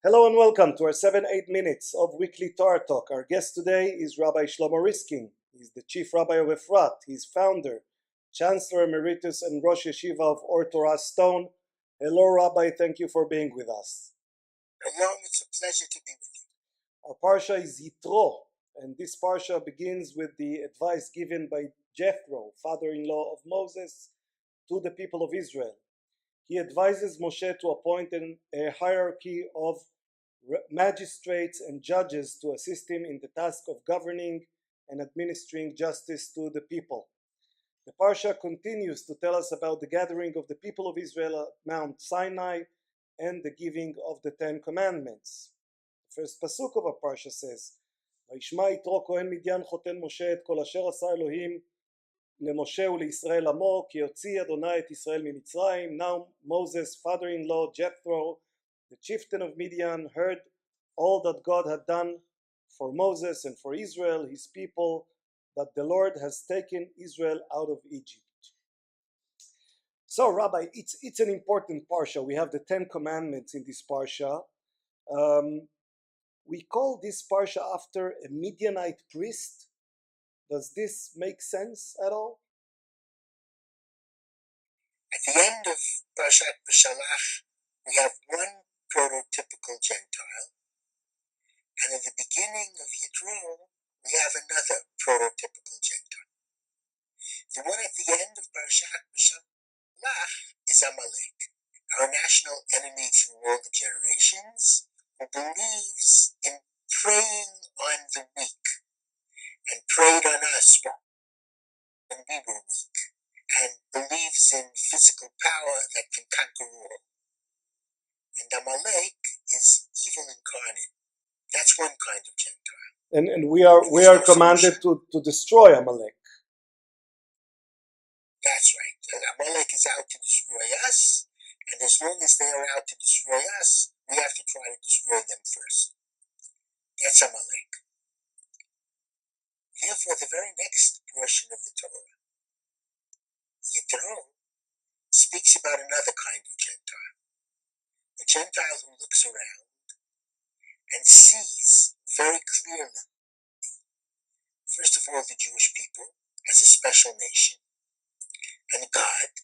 Hello and welcome to our 7-8 minutes of weekly Torah talk. Our guest today is Rabbi Shlomo Riskin. He's the chief rabbi of Efrat. He's founder, chancellor emeritus, and Rosh Yeshiva of Or Torah Stone. Hello, Rabbi. Thank you for being with us. Hello, it's a pleasure to be with you. Our parsha is Yitro, and this parsha begins with the advice given by Jethro, father-in-law of Moses, to the people of Israel. He advises Moshe to appoint a hierarchy of magistrates and judges to assist him in the task of governing and administering justice to the people. The Parsha continues to tell us about the gathering of the people of Israel at Mount Sinai and the giving of the 10 Commandments. The first pasuk of our Parsha says, וישמע יתרו כהן מדיין חותן משה את כל אשר עשה אלוהים למשה ולישראל עמו כי הוציא אדוני את ישראל ממצרים. Now Moses' father-in-law Jethro, the chieftain of Midian, heard all that God had done for Moses and for Israel, his people, that the Lord has taken Israel out of Egypt. So, Rabbi, it's an important parsha. We have the 10 Commandments in this parsha. We call this parsha after a Midianite priest. Does this make sense at all? At the end of Parshat B'Shalach, we have one prototypical Gentile, and at the beginning of Yitro, we have another prototypical Gentile. The one at the end of Parshat B'Shalach is Amalek, our national enemy through all the generations, who believes in preying on the weak, and preyed on us when we were weak, and believes in physical power that can conquer all. And Amalek is evil incarnate. That's one kind of Gentile. And we are commanded to destroy Amalek. That's right. And Amalek is out to destroy us, and as long as they are out to destroy us, we have to try to destroy them first. That's Amalek. Therefore, the very next portion of the Torah, Yitro, speaks about another kind of Gentile. A Gentile who looks around and sees very clearly, first of all, the Jewish people as a special nation, and God,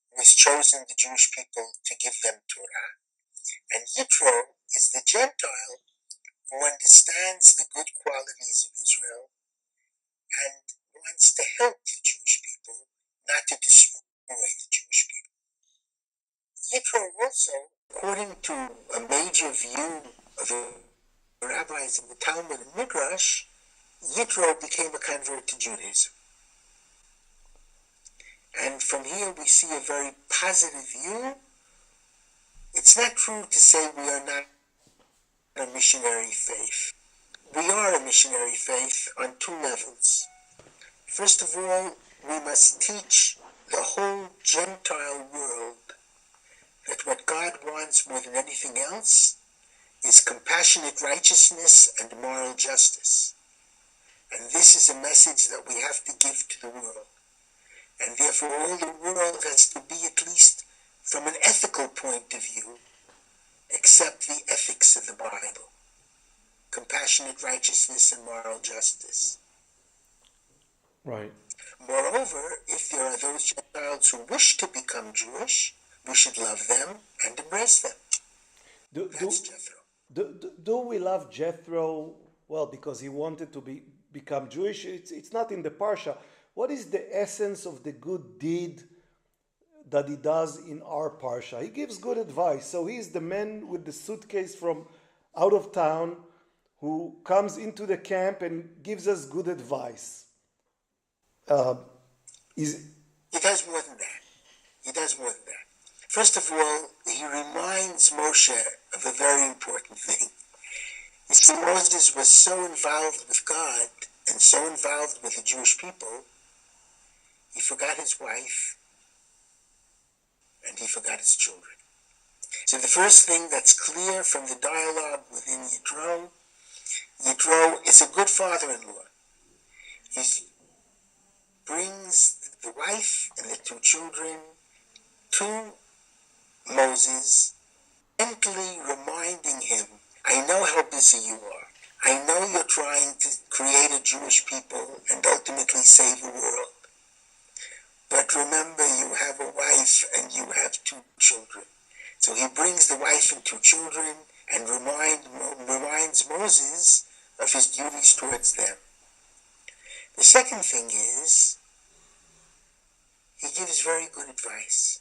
who has chosen the Jewish people to give them Torah, and Yitro is the Gentile who understands the good qualities of Israel and wants to help the Jewish people, not to destroy the Jewish people. Yitro also, according to a major view of the rabbis in the Talmud and Midrash, Yitro became a convert to Judaism. And from here we see a very positive view. It's not true to say we are not a missionary faith. We are a missionary faith on two levels. First of all, we must teach the whole Gentile world that what God wants more than anything else is compassionate righteousness and moral justice. And this is a message that we have to give to the world. And therefore all the world has to be, at least from an ethical point of view, accept the ethics of the Bible. Compassionate righteousness and moral justice. Right. Moreover, if there are those Gentiles who wish to become Jewish, we should love them and embrace them. That's Jethro. Do we love Jethro? Well, because he wanted to become Jewish. It's not in the Parsha. What is the essence of the good deed that he does in our Parsha? He gives good advice. So he's the man with the suitcase from out of town who comes into the camp and gives us good advice. He does more than that. First of all, he reminds Moshe of a very important thing. You see, Moses was so involved with God and so involved with the Jewish people, he forgot his wife and he forgot his children. So the first thing that's clear from the dialogue within Yitro is a good father-in-law. He brings the wife and the two children to Moses, gently reminding him busy you are. I know you're trying to create a Jewish people and ultimately save the world. But remember, you have a wife and you have 2 children. So he brings the wife and 2 children and reminds Moses of his duties towards them. The second thing is, he gives very good advice.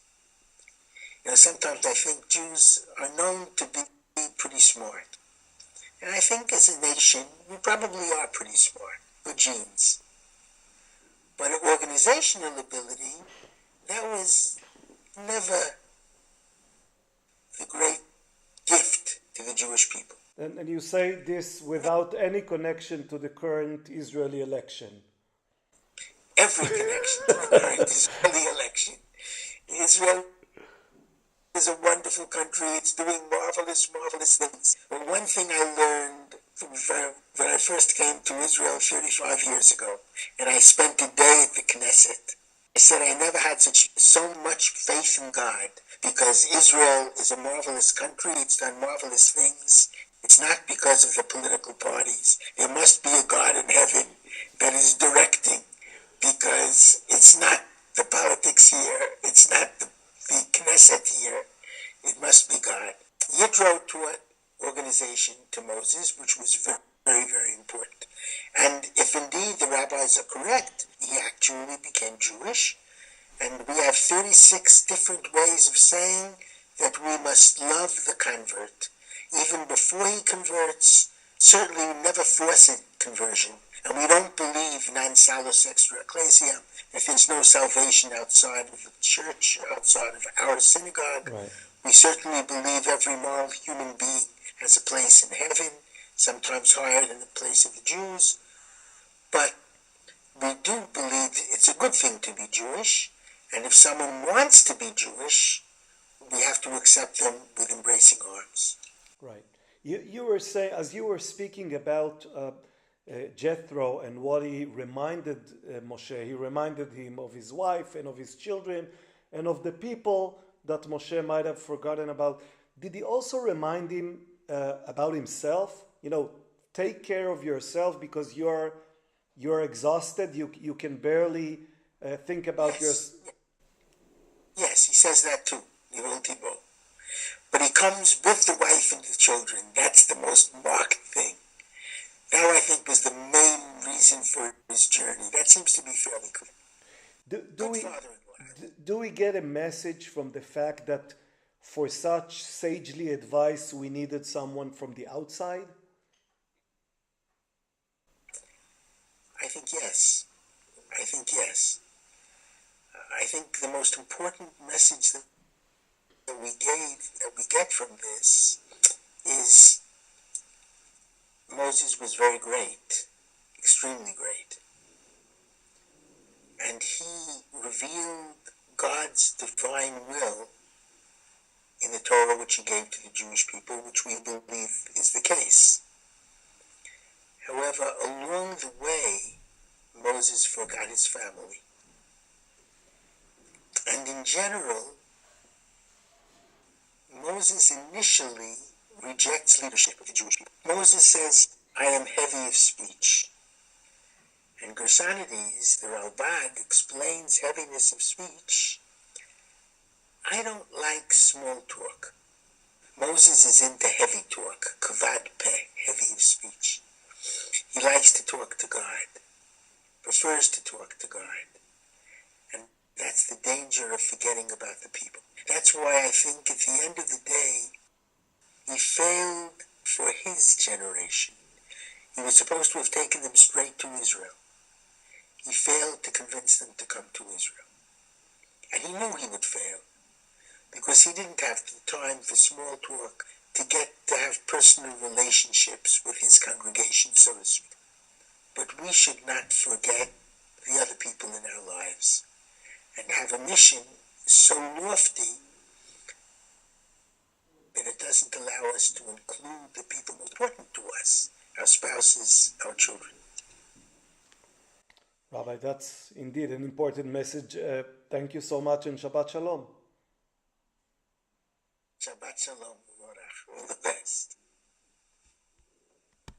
Sometimes I think Jews are known to be pretty smart. And I think as a nation, we probably are pretty smart, good genes. But organizational ability, that was never the great gift to the Jewish people. And you say this without any connection to the current Israeli election. Every connection to the current Israeli election. Israel is a wonderful country. It's doing marvelous, marvelous things. But one thing I learned when I first came to Israel 35 years ago, and I spent a day at the Knesset, I said I never had so much faith in God, because Israel is a marvelous country. It's done marvelous things. It's not because of the political parties. There must be a God in heaven that is directing, because it's not the politics here. It's not the Knesset here. It must be God. Yitro taught organization to Moses, which was very, very, very important. And if indeed the rabbis are correct, he actually became Jewish. And we have 36 different ways of saying that we must love the convert. Even before he converts, certainly never force a conversion. And we don't believe non salus extra ecclesia, that there's no salvation outside of the church, outside of our synagogue. Right. We certainly believe every moral human being has a place in heaven, sometimes higher than the place of the Jews. But we do believe it's a good thing to be Jewish, and if someone wants to be Jewish, we have to accept them with embracing arms. Right. You were saying, as you were speaking about Jethro and what he reminded Moshe, he reminded him of his wife and of his children and of the people that Moshe might have forgotten about. Did he also remind him about himself? Take care of yourself, because you're exhausted. You can barely think about your. Yes, he says that too. But he comes with the wife and the children. That's the most marked thing. That, I think, was the main reason for his journey. That seems to be fairly clear. Do we get a message from the fact that for such sagely advice we needed someone from the outside? I think yes. I think the most important message that we get from this is Moses was very great, extremely great. And he revealed God's divine will in the Torah which he gave to the Jewish people, which we believe is the case. However, along the way, Moses forgot his family. And in general, Moses initially rejects leadership of the Jewish people. Moses says, I am heavy of speech. And Gersonides, the Rabbi, explains heaviness of speech. I don't like small talk. Moses is into heavy talk, kavad peh, heavy of speech. He likes to talk to God, prefers to talk to God. And that's the danger of forgetting about the people. That's why I think at the end of the day, he failed for his generation. He was supposed to have taken them straight to Israel. He failed to convince them to come to Israel. And he knew he would fail, because he didn't have the time for small talk to get to have personal relationships with his congregation, so to speak. But we should not forget the other people in our lives and have a mission so lofty that it doesn't allow us to include the people most important to us, our spouses, our children. Rabbi, that's indeed an important message. Thank you so much, and Shabbat Shalom. Shabbat Shalom, all the best.